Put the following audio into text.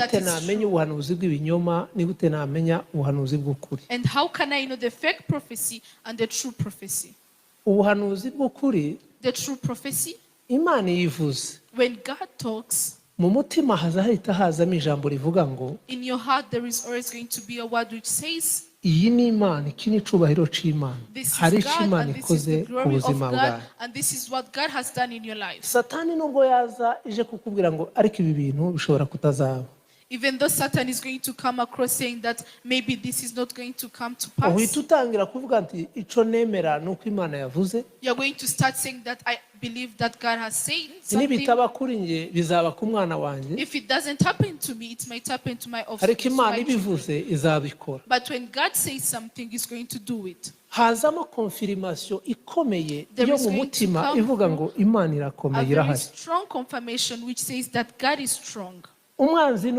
that is true. And how can I know the fake prophecy and the true prophecy? The true prophecy, when God talks, in your heart there is always going to be a word which says, this is God and this is the glory of God and this is what God has done in your life. Even though Satan is going to come across saying that maybe this is not going to come to pass, you're going to start saying that I believe that God has said something. If it doesn't happen to me, it might happen to my offspring. But when God says something, He's going to do it. There is going to come a very strong confirmation which says that God is strong.